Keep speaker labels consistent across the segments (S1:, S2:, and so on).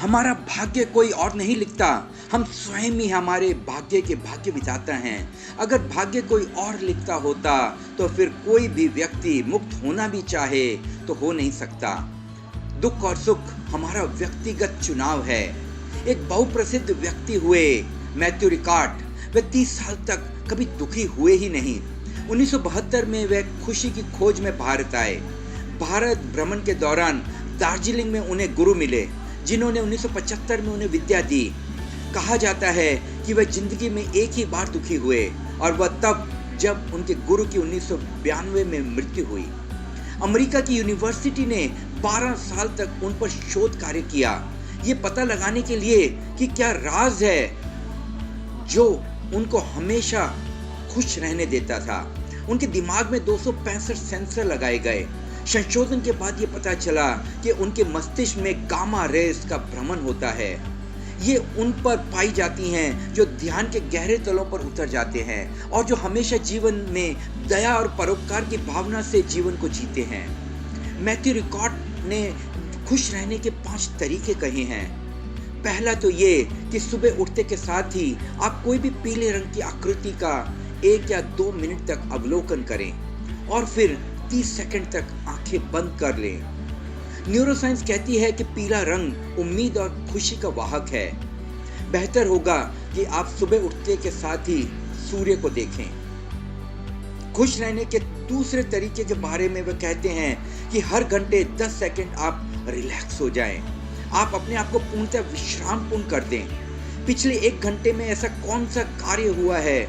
S1: हमारा भाग्य कोई और नहीं लिखता, हम स्वयं ही हमारे भाग्य के भाग्य विधाता हैं। अगर भाग्य कोई और लिखता होता तो फिर कोई भी व्यक्ति मुक्त होना भी चाहे तो हो नहीं सकता। दुख और सुख हमारा व्यक्तिगत चुनाव है। एक बहुप्रसिद्ध व्यक्ति हुए मैथ्यू रिकॉर्ड, वे 30 साल तक कभी दुखी हुए ही नहीं। 1972 में वे खुशी की खोज में भारत आए। भारत भ्रमण के दौरान दार्जिलिंग में उन्हें गुरु मिले, जिन्होंने 1975 में उन्हें विद्या दी। कहा जाता है कि वे जिंदगी में एक ही बार दुखी हुए और वह तब जब उनके गुरु की 1992 में मृत्यु हुई। अमेरिका की यूनिवर्सिटी ने 12 साल तक उन पर शोध कार्य किया, ये पता लगाने के लिए कि क्या राज है जो उनको हमेशा खुश रहने देता था। उनके दिमाग में 265 सेंसर लगाए गए। संशोधन के बाद ये पता चला कि उनके मस्तिष्क में गामा रेस का भ्रमण होता है। ये उन पर पाई जाती हैं जो ध्यान के गहरे तलों पर उतर जाते हैं और जो हमेशा जीवन में दया और परोपकार की भावना से जीवन को जीते हैं। मैथ्यू रिकॉर्ड ने खुश रहने के 5 तरीके कहे हैं। पहला तो ये कि सुबह उठते के साथ ही आप कोई भी पीले रंग की आकृति का 1 या 2 मिनट तक अवलोकन करें और फिर 30 सेकंड तक आंखें बंद कर लें। न्यूरोसाइंस कहती है कि पीला रंग उम्मीद और खुशी का वाहक है। बेहतर होगा कि आप सुबह उठते के साथ ही सूर्य को देखें। खुश रहने के दूसरे तरीके के बारे में वे कहते हैं कि हर घंटे 10 सेकंड आप रिलैक्स हो जाएं। आप अपने आप को पूर्णतः विश्रामपूर्ण कर दें। पिछले 1 घंटे में ऐसा कौन सा कार्य हुआ है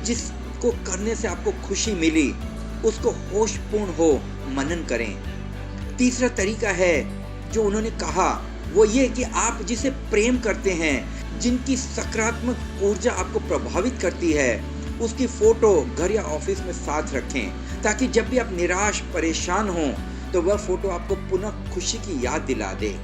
S1: जिसको करने से आपको खुशी मिली, उसको होशपूर्ण हो मनन करें। तीसरा तरीका है जो उन्होंने कहा वो ये कि आप जिसे प्रेम करते हैं, जिनकी सकारात्मक ऊर्जा आपको प्रभावित करती है, उसकी फोटो घर या ऑफिस में साथ रखें ताकि जब भी आप निराश परेशान हों तो वह फोटो आपको पुनः खुशी की याद दिला दे।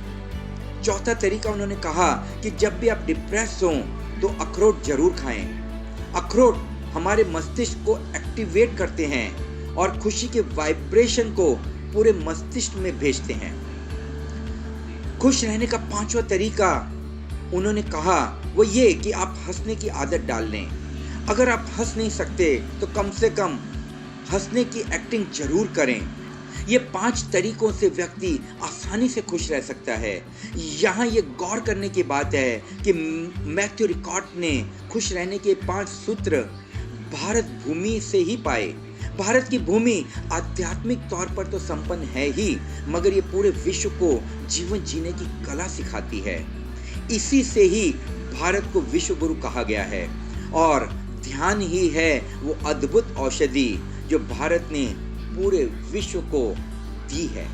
S1: चौथा तरीका उन्होंने कहा कि जब भी आप डिप्रेस हों तो अखरोट जरूर खाएं। अखरोट हमारे मस्तिष्क को एक्टिवेट करते हैं और खुशी के वाइब्रेशन को पूरे मस्तिष्क में भेजते हैं। खुश रहने का 5वां तरीका उन्होंने कहा वो ये कि आप हंसने की आदत डाल लें। अगर आप हंस नहीं सकते तो कम से कम हंसने की एक्टिंग जरूर करें। ये 5 तरीकों से व्यक्ति आसानी से खुश रह सकता है। यहाँ ये गौर करने की बात है कि मैथ्यू रिकॉर्ड ने खुश रहने के 5 सूत्र भारत भूमि से ही पाए। भारत की भूमि आध्यात्मिक तौर पर तो संपन्न है ही, मगर ये पूरे विश्व को जीवन जीने की कला सिखाती है। इसी से ही भारत को विश्व गुरु कहा गया है और ध्यान ही है वो अद्भुत औषधि जो भारत ने पूरे विश्व को दी है।